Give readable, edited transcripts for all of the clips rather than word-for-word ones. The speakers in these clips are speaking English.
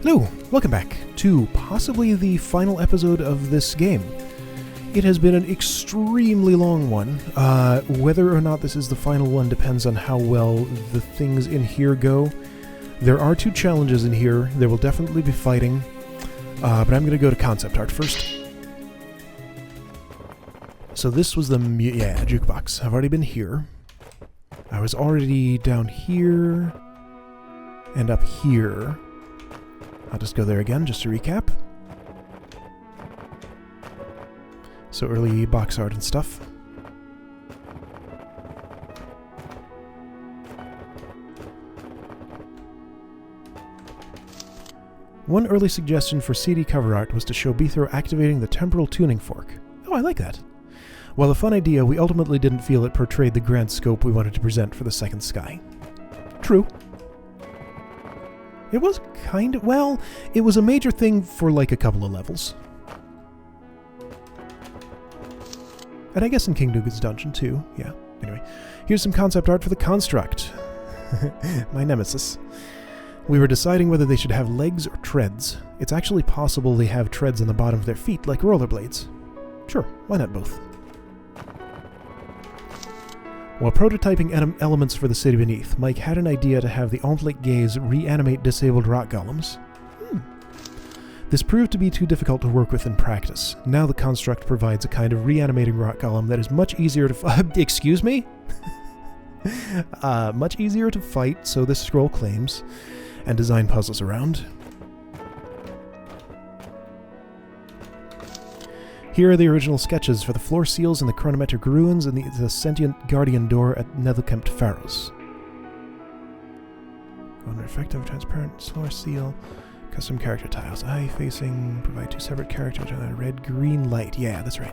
Hello, welcome back to possibly the final episode of this game. It has been an extremely long one. Whether or not this is the final one depends on how well the things in here go. There are 2 challenges in here. There will definitely be fighting, but I'm going to go to concept art first. So this was the jukebox. I've already been here. I was already down here and up here. I'll just go there again, just to recap. So early box art and stuff. One early suggestion for CD cover art was to show Beethro activating the temporal tuning fork. Oh, I like that. While a fun idea, we ultimately didn't feel it portrayed the grand scope we wanted to present for the second sky. True. It was kind of, well, it was a major thing for like a couple of levels. And I guess in King Dugan's dungeon too, yeah. Anyway, here's some concept art for the construct. My nemesis. We were deciding whether they should have legs or treads. It's actually possible they have treads on the bottom of their feet, like rollerblades. Sure, why not both? While prototyping elements for the city beneath, Mike had an idea to have the Omplic Gaze reanimate disabled rock golems. This proved to be too difficult to work with in practice. Now the construct provides a kind of reanimating rock golem that is much easier to excuse me? Much easier to fight, so this scroll claims, and design puzzles around. Here are the original sketches for the floor seals and the chronometric ruins and the sentient guardian door at Netherkempt Pharos. Effective, transparent, floor seal, custom character tiles. Eye facing, provide 2 separate characters on a red, green light. Yeah, that's right.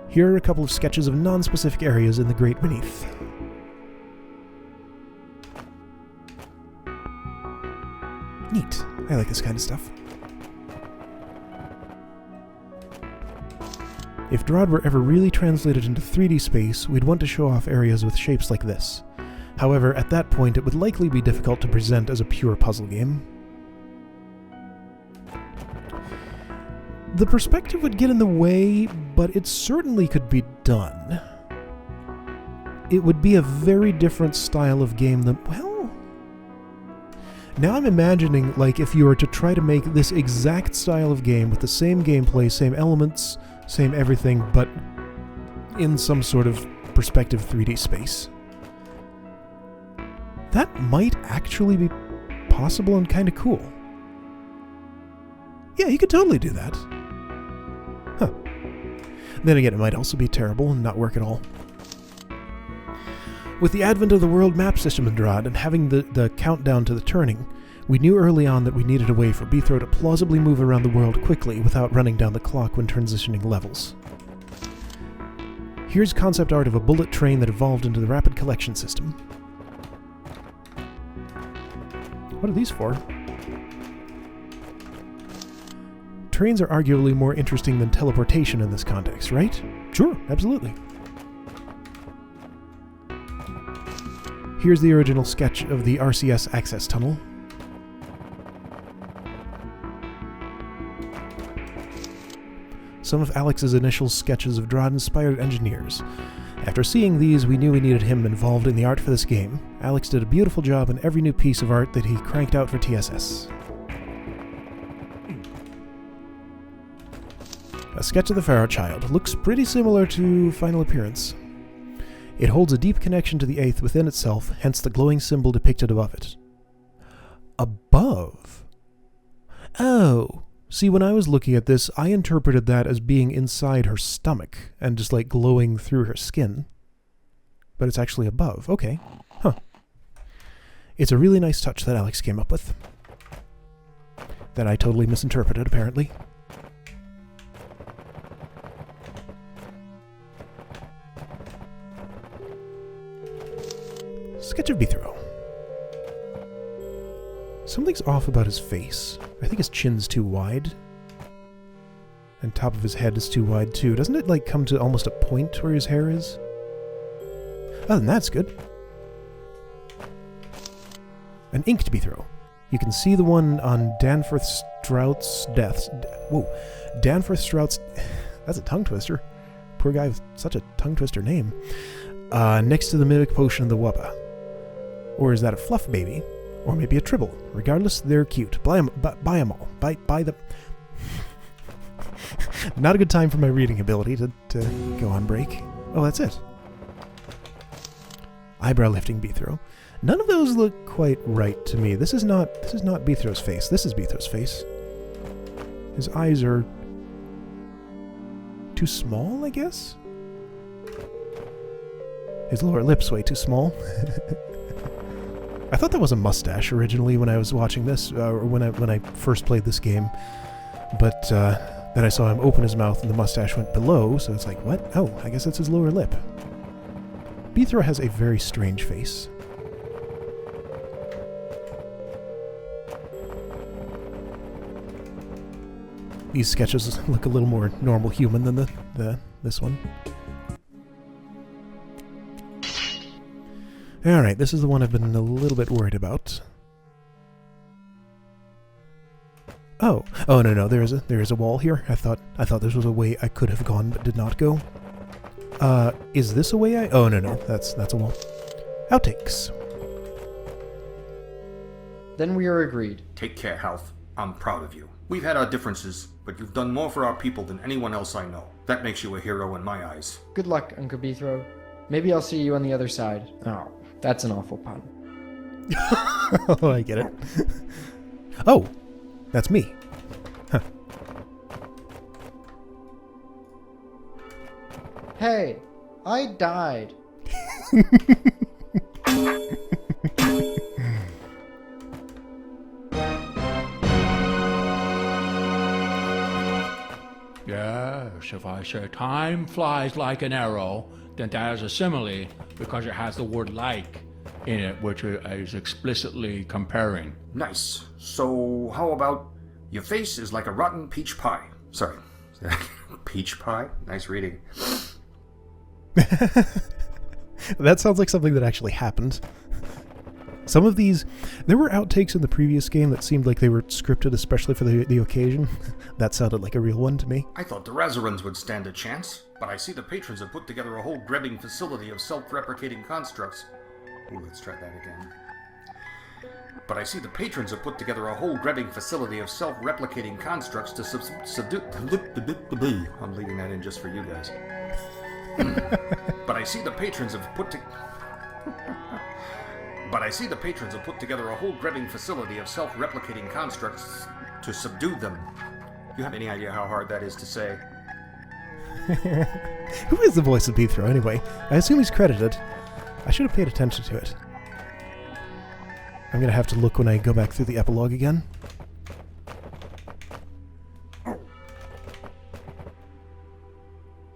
Here are a couple of sketches of non-specific areas in the Great Beneath. Neat. I like this kind of stuff. If DROD were ever really translated into 3D space, we'd want to show off areas with shapes like this. However, at that point it would likely be difficult to present as a pure puzzle game. The perspective would get in the way, but it certainly could be done. It would be a very different style of game than, well, now I'm imagining, like, if you were to try to make this exact style of game with the same gameplay, same elements, same everything, but in some sort of perspective 3D space. That might actually be possible and kind of cool. Yeah, you could totally do that. Huh. Then again, it might also be terrible and not work at all. With the advent of the world map system in DROD and having the countdown to the turning, we knew early on that we needed a way for Beethro to plausibly move around the world quickly without running down the clock when transitioning levels. Here's concept art of a bullet train that evolved into the rapid collection system. What are these for? Trains are arguably more interesting than teleportation in this context, right? Sure, absolutely. Here's the original sketch of the RCS access tunnel. Some of Alex's initial sketches of DROD inspired engineers. After seeing these, we knew we needed him involved in the art for this game. Alex did a beautiful job in every new piece of art that he cranked out for TSS. A sketch of the Pharaoh Child. Looks pretty similar to Final Appearance. It holds a deep connection to the Eighth within itself, hence the glowing symbol depicted above it. Above? Oh. See, when I was looking at this, I interpreted that as being inside her stomach and just like glowing through her skin. But it's actually above. Okay. Huh. It's a really nice touch that Alex came up with. That I totally misinterpreted, apparently. Sketch of Beethro. Something's off about his face. I think his chin's too wide. And top of his head is too wide too. Doesn't it like come to almost a point where his hair is? Oh, then that's good. An inked Beethro. You can see the one on Danforth Strout's deaths. Whoa. Danforth Strout's... That's a tongue twister. Poor guy with such a tongue twister name. Next to the Mimic Potion of the Wubba. Or is that a Fluff Baby? Or maybe a Tribble. Regardless, they're cute. Buy them all. Buy them. Not a good time for my reading ability to go on break. Oh, that's it. Eyebrow lifting Beethro. None of those look quite right to me. This is not Beethro's face. This is Beethro's face. His eyes are too small, I guess? His lower lip's way too small. I thought that was a mustache originally when I was watching this, or when I first played this game. But then I saw him open his mouth and the mustache went below, so it's like, what? Oh, I guess that's his lower lip. Beethro has a very strange face. These sketches look a little more normal human than this one. Alright, this is the one I've been a little bit worried about. Oh no, there is a wall here. I thought this was a way I could have gone but did not go. Is this a way I... Oh no, that's a wall. Outtakes. Then we are agreed. Take care, Half. I'm proud of you. We've had our differences, but you've done more for our people than anyone else I know. That makes you a hero in my eyes. Good luck, Uncle Beethro. Maybe I'll see you on the other side. Oh, that's an awful pun. Oh, I get it. Oh, that's me. Huh. Hey, I died. Yes, if I say time flies like an arrow, then that is a simile because it has the word like in it, which is explicitly comparing. Nice. So, how about your face is like a rotten peach pie? Sorry. Peach pie? Nice reading. That sounds like something that actually happened. Some of these... There were outtakes in the previous game that seemed like they were scripted especially for the occasion. That sounded like a real one to me. I thought the Razorans would stand a chance, but I see the patrons have put together a whole grebbing facility of self-replicating constructs. Ooh, let's try that again. But I see the patrons have put together a whole grebbing facility of self-replicating constructs to subdue... I'm leaving that in just for you guys. But I see the patrons have put together a whole grebbing facility of self-replicating constructs to subdue them. You have any idea how hard that is to say? Who is the voice of Beethro, anyway? I assume he's credited. I should have paid attention to it. I'm gonna have to look when I go back through the epilogue again.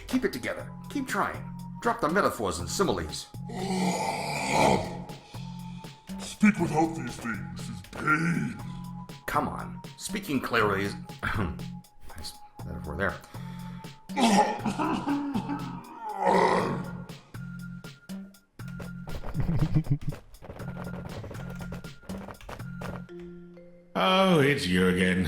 Keep it together. Keep trying. Drop the metaphors and similes. Speak without these things is pain. Come on. Speaking clearly is... Nice metaphor there. Oh, it's you again.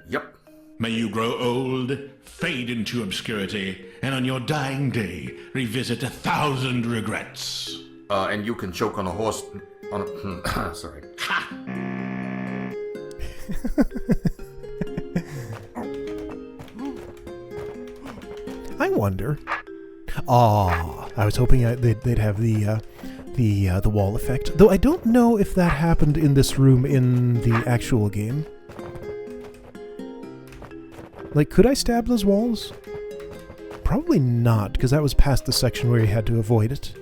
Yep. May you grow old, fade into obscurity, and on your dying day, revisit 1,000 regrets. And you can choke on a horse... on a... sorry. Ha! I wonder... Aw, I was hoping they'd have the wall effect. Though I don't know if that happened in this room in the actual game. Like, could I stab those walls? Probably not, because that was past the section where you had to avoid it.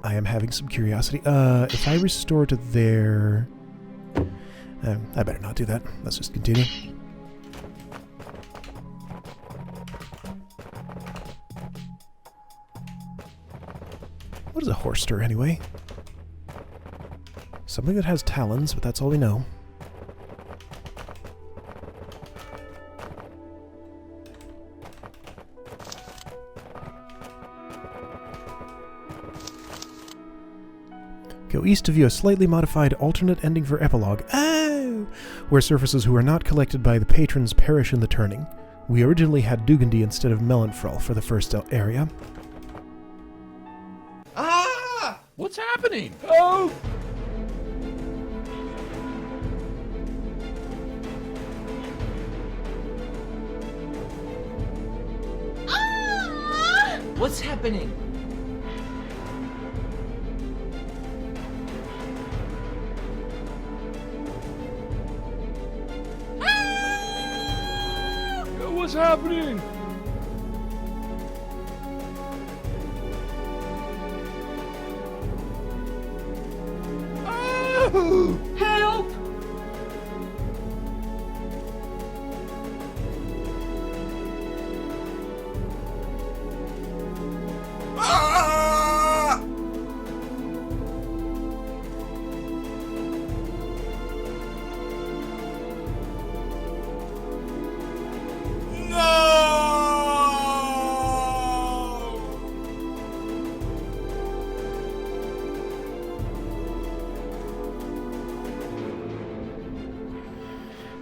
I am having some curiosity. If I restore to there... I better not do that. Let's just continue. What is a horster, anyway? Something that has talons, but that's all we know. Go east to view a slightly modified alternate ending for Epilogue. Oh! Where surfaces who are not collected by the patrons perish in the turning. We originally had Dugandy instead of Melanfrel for the first area. Ah! What's happening? Oh! What's happening? What's happening? Oh! Help!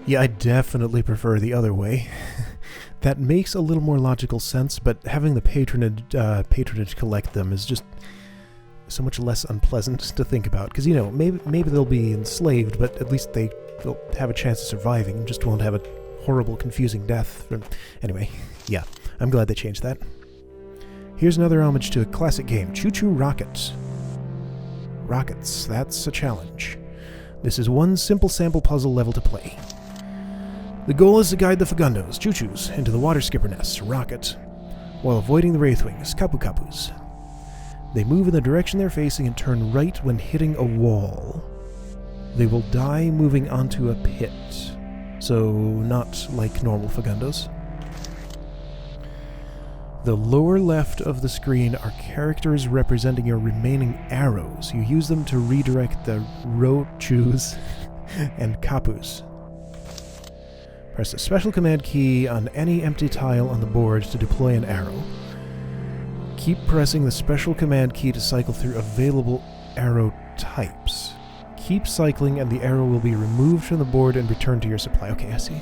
Yeah, I definitely prefer the other way. That makes a little more logical sense, but having the patronage collect them is just so much less unpleasant to think about. Because, you know, maybe they'll be enslaved, but at least they'll have a chance of surviving and just won't have a horrible, confusing death. Anyway, yeah, I'm glad they changed that. Here's another homage to a classic game, Choo Choo Rocket. Rockets, that's a challenge. This is one simple sample puzzle level to play. The goal is to guide the Fagundos, Choo-Choos, into the water skipper nest, Rocket, while avoiding the Wraithwings, Kapu-Kapus. They move in the direction they're facing and turn right when hitting a wall. They will die moving onto a pit, so not like normal Fagundos. The lower left of the screen are characters representing your remaining arrows. You use them to redirect the Ro-Choos and Kapus. Press the special command key on any empty tile on the board to deploy an arrow. Keep pressing the special command key to cycle through available arrow types. Keep cycling and the arrow will be removed from the board and returned to your supply. Okay, I see.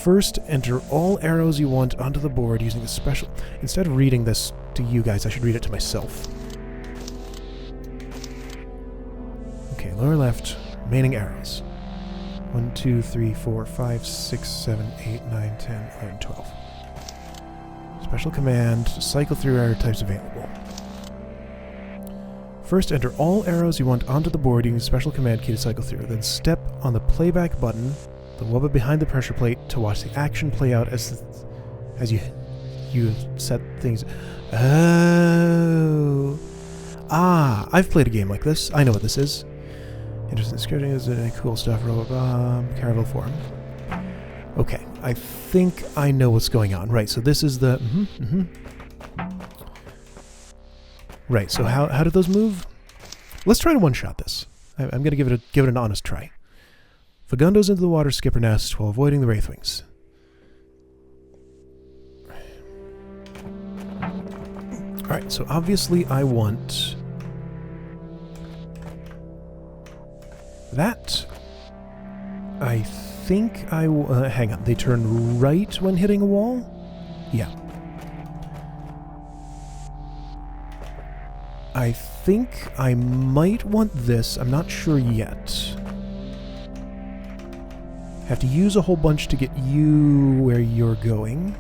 First, enter all arrows you want onto the board using the special... Instead of reading this to you guys, I should read it to myself. Okay, lower left, remaining arrows. 1, 2, 3, 4, 5, 6, 7, 8, 9, 10, 11, 12. Special command to cycle through arrow types available. First, enter all arrows you want onto the board using the special command key to cycle through. Then step on the playback button, the wubba behind the pressure plate, to watch the action play out as you set things. Oh. Ah, I've played a game like this. I know what this is. Interesting scripting is cool stuff. Robot bomb, Caravel form. Okay, I think I know what's going on. Right, so this is the... Right, so how did those move? Let's try to one-shot this. I'm going to give it an honest try. Fagundos into the water skipper nest while avoiding the Wraithwings. Alright, so obviously I want... that. I think I will... hang on, they turn right when hitting a wall? Yeah. I think I might want this. I'm not sure yet. Have to use a whole bunch to get you where you're going.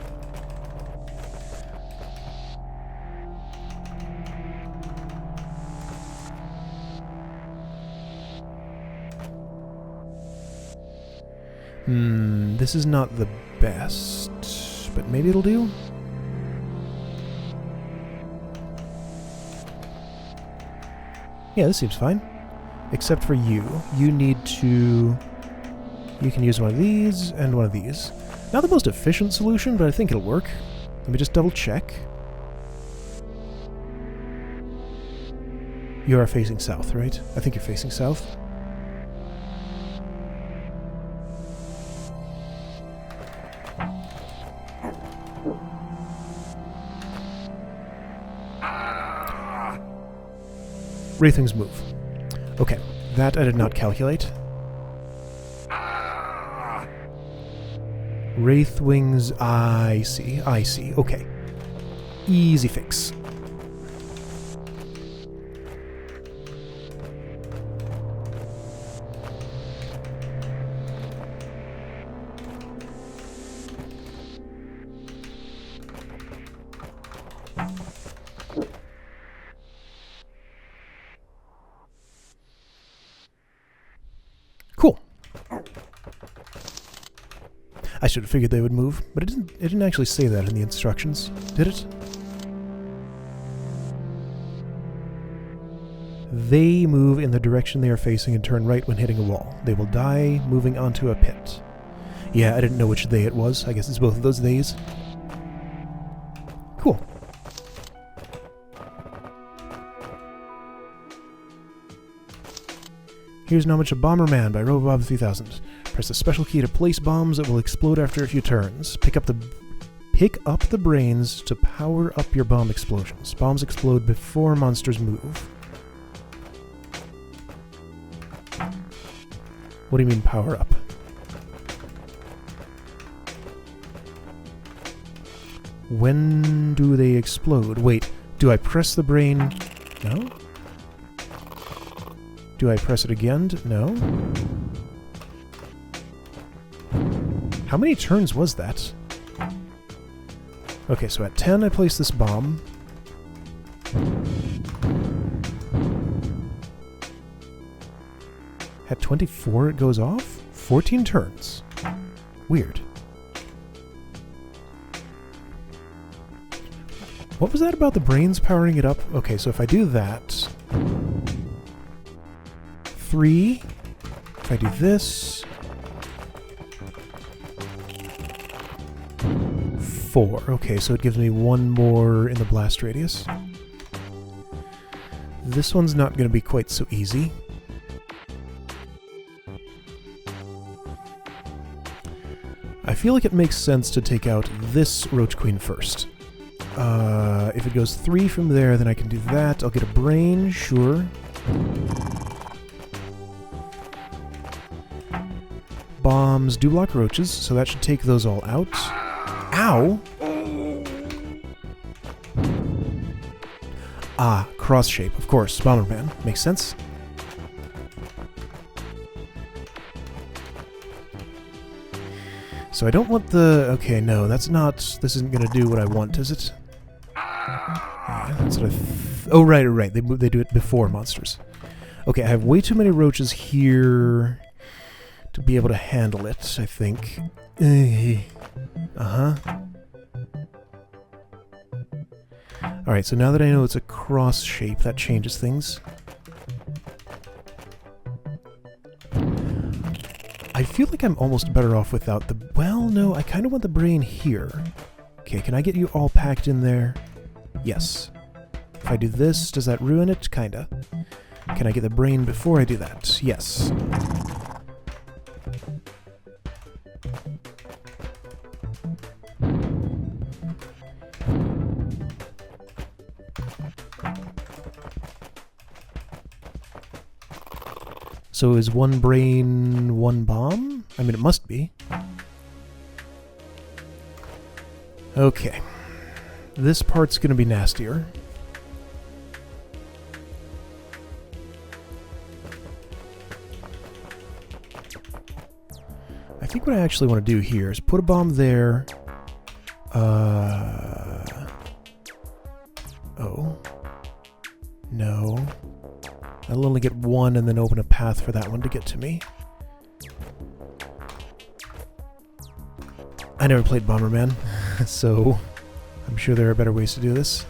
This is not the best, but maybe it'll do. Yeah, this seems fine. Except for you. You need to... You can use one of these and one of these. Not the most efficient solution, but I think it'll work. Let me just double check. You are facing south, right? I think you're facing south. Wraithwings move. Okay, that I did not calculate. Wraithwings, I see. Okay. Easy fix. Cool. I should have figured they would move, but it didn't actually say that in the instructions, did it? They move in the direction they are facing and turn right when hitting a wall. They will die moving onto a pit. Yeah, I didn't know which they it was. I guess it's both of those days. Cool. Here's Knowledge of Bomberman by Robobob 3000. Press the special key to place bombs that will explode after a few turns. Pick up the brains to power up your bomb explosions. Bombs explode before monsters move. What do you mean power up? When do they explode? Wait, do I press the brain? No? Do I press it again? No? How many turns was that? Okay, so at 10 I place this bomb. At 24 it goes off? 14 turns. Weird. What was that about the brains powering it up? Okay, so if I do that... 3. If I do this... 4. Okay, so it gives me one more in the blast radius. This one's not going to be quite so easy. I feel like it makes sense to take out this Roach Queen first. If it goes 3 from there, then I can do that. I'll get a brain, sure. Bombs do block roaches, so that should take those all out. Ow! Ah, cross shape, of course. Bomberman. Makes sense. So I don't want the... Okay, no, that's not... This isn't going to do what I want, is it? Yeah, that's what I... Oh, right. They do it before monsters. Okay, I have way too many roaches here to be able to handle it, I think. Uh-huh. Alright, so now that I know it's a cross shape, that changes things. I feel like I'm almost better off without the... Well, no, I kind of want the brain here. Okay, can I get you all packed in there? Yes. If I do this, does that ruin it? Kinda. Can I get the brain before I do that? Yes. So is one brain one bomb? I mean, it must be. Okay. This part's gonna be nastier. I think what I actually want to do here is put a bomb there. Oh. No. I'll only get one and then open a path for that one to get to me. I never played Bomberman, so I'm sure there are better ways to do this.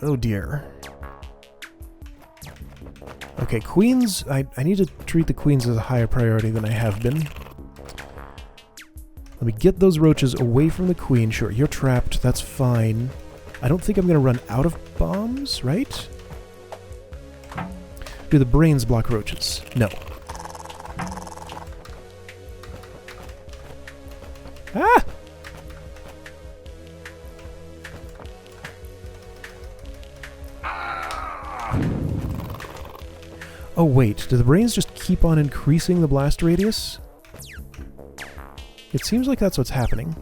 Oh dear. Okay, queens, I need to treat the queens as a higher priority than I have been. Let me get those roaches away from the queen. Sure, you're trapped, that's fine. I don't think I'm going to run out of bombs, right? Do the brains block roaches? No. Ah! Oh wait, do the brains just keep on increasing the blast radius? It seems like that's what's happening.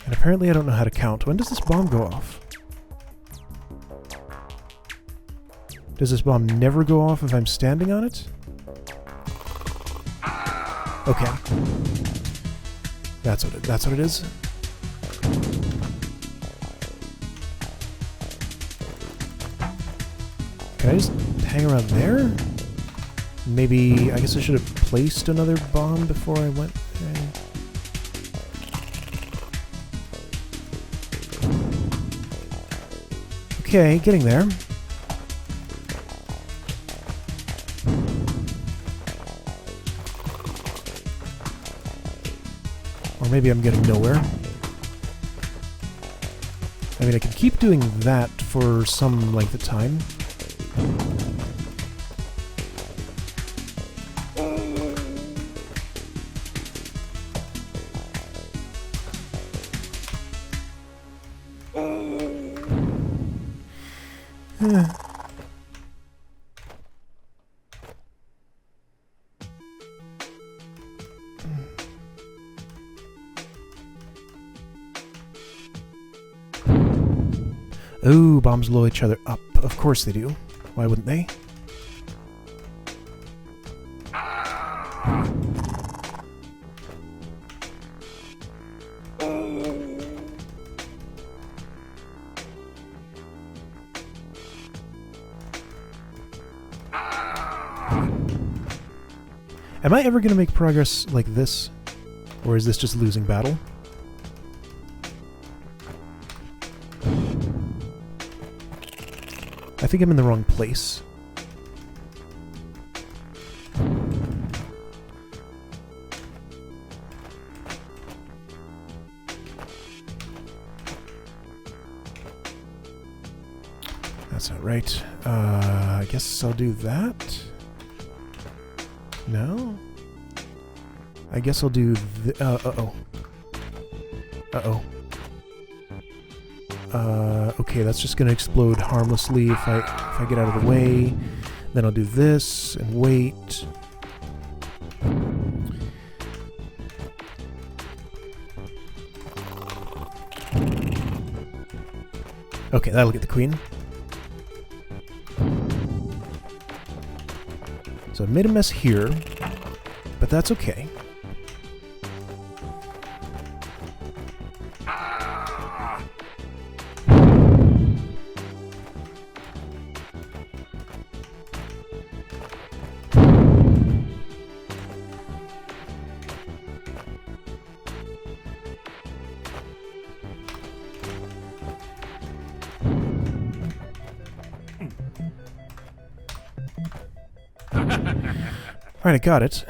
And apparently I don't know how to count. When does this bomb go off? Does this bomb never go off if I'm standing on it? Okay. That's what it is. Can I just hang around there? Maybe, I guess I should have placed another bomb before I went there. Okay, getting there. Or maybe I'm getting nowhere. I mean, I can keep doing that for some length of time. Ooh, bombs blow each other up. Of course they do. Why wouldn't they? Am I ever going to make progress like this? Or is this just losing battle? I think I'm in the wrong place. That's not right. I guess I'll do that. No? I guess I'll do uh-oh. Uh-oh. Okay, that's just gonna explode harmlessly if I get out of the way. Then I'll do this and wait. Okay, that'll get the queen. So I made a mess here, but that's okay. Alright, I got it.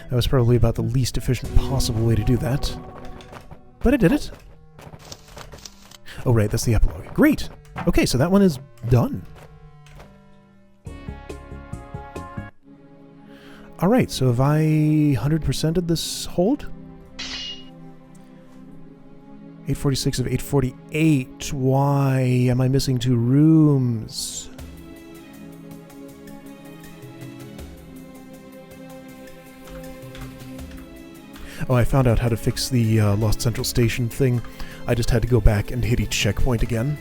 That was probably about the least efficient possible way to do that. But I did it. Oh, right, that's the epilogue. Great! Okay, so that one is done. Alright, so have I 100%ed this hold? 846 of 848. Why am I missing 2 rooms? Oh, I found out how to fix the Lost Central Station thing. I just had to go back and hit each checkpoint again.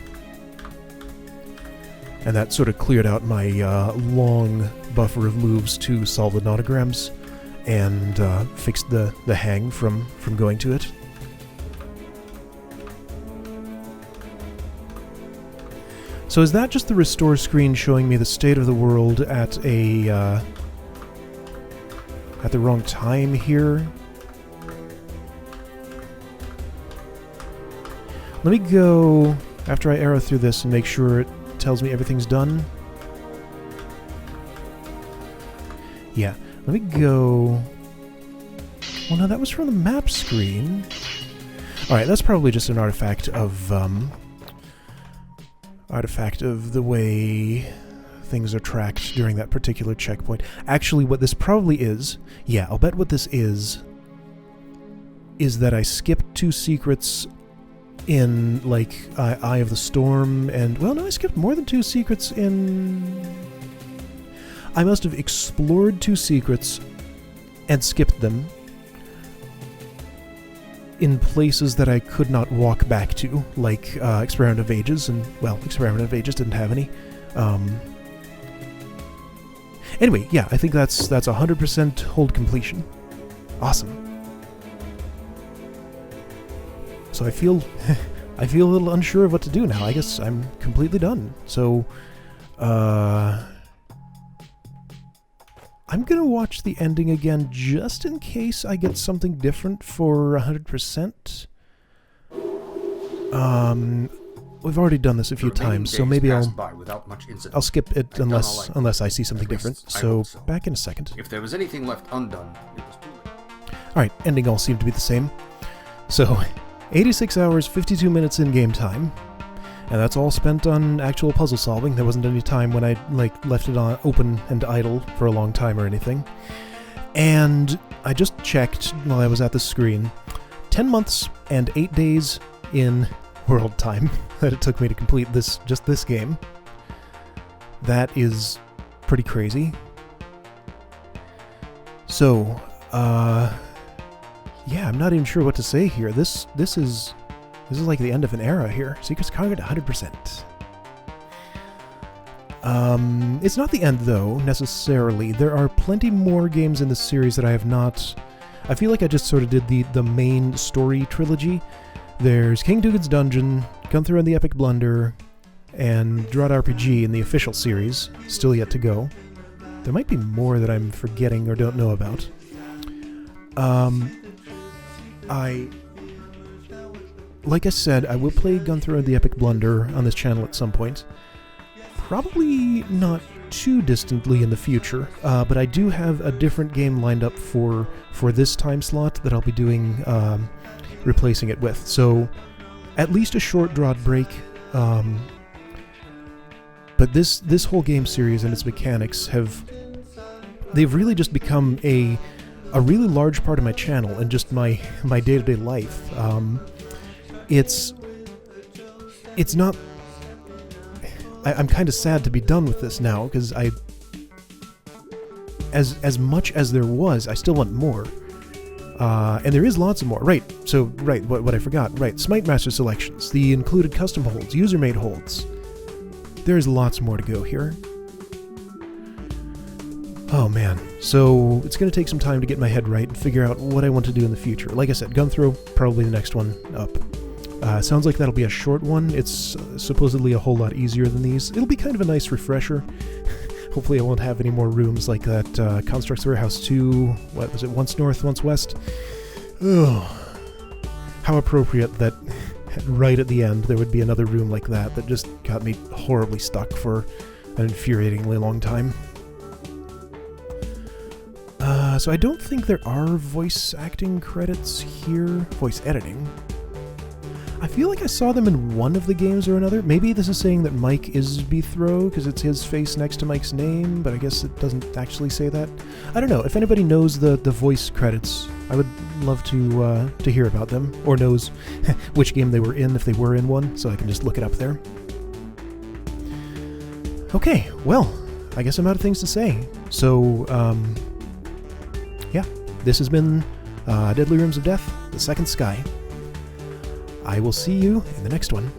And that sort of cleared out my long buffer of moves to solve the nautograms and fixed the hang from going to it. So is that just the restore screen showing me the state of the world at the wrong time here? Let me go, after I arrow through this, and make sure it tells me everything's done. Yeah, let me go... Well, no, that was from the map screen. Alright, that's probably just an artifact of artifact of the way things are tracked during that particular checkpoint. Actually, what this probably is, yeah, I'll bet what this is that I skipped 2 secrets in, like, Eye of the Storm, and, well, no, I skipped more than 2 secrets in... I must have explored 2 secrets and skipped them in places that I could not walk back to, like Experiment of Ages, and, well, Experiment of Ages didn't have any. Anyway, yeah, I think that's 100% hold completion. Awesome. So I feel I feel a little unsure of what to do now. I guess I'm completely done. So I'm gonna watch the ending again just in case I get something different for 100%. We've already done this a few times, so maybe I'll skip it unless I see something different. So back in a second. If there was anything left undone, it was too late. Alright, ending all seemed to be the same. So 86 hours, 52 minutes in game time. And that's all spent on actual puzzle solving. There wasn't any time when I left it on open and idle for a long time or anything. And I just checked while I was at the screen. 10 months and 8 days in world time that it took me to complete just this game. That is pretty crazy. So, yeah, I'm not even sure what to say here. This is like the end of an era here. Secrets Conquered 100%. It's not the end, though, necessarily. There are plenty more games in this series that I have not... I feel like I just sort of did the main story trilogy. There's King Dugan's Dungeon, Gunther and the Epic Blunder, and DROD RPG in the official series, still yet to go. There might be more that I'm forgetting or don't know about. Like I said, I will play Gunther and the Epic Blunder on this channel at some point. Probably not too distantly in the future, but I do have a different game lined up for this time slot that I'll be doing, replacing it with. So, at least a short DROD break. But this whole game series and its mechanics they've really just become a really large part of my channel and just my day-to-day life. It's not... I'm kind of sad to be done with this now, because as much as there was, I still want more. And there is lots of more. Right, so, what I forgot. Right, Smite Master selections, the included custom holds, user-made holds. There's lots more to go here. Oh man, so it's going to take some time to get my head right and figure out what I want to do in the future. Like I said, Gunthrow, probably the next one up. Sounds like that'll be a short one. It's supposedly a whole lot easier than these. It'll be kind of a nice refresher. Hopefully I won't have any more rooms like that Constructs Warehouse 2, what was it, Once North, Once West? Ugh. How appropriate that right at the end there would be another room like that just got me horribly stuck for an infuriatingly long time. So I don't think there are voice acting credits here. Voice editing. I feel like I saw them in one of the games or another. Maybe this is saying that Mike is Bethrow because it's his face next to Mike's name, but I guess it doesn't actually say that. I don't know. If anybody knows the voice credits, I would love to hear about them, or knows which game they were in if they were in one, so I can just look it up there. Okay, well, I guess I'm out of things to say. So, yeah, this has been Deadly Rooms of Death, The Second Sky. I will see you in the next one.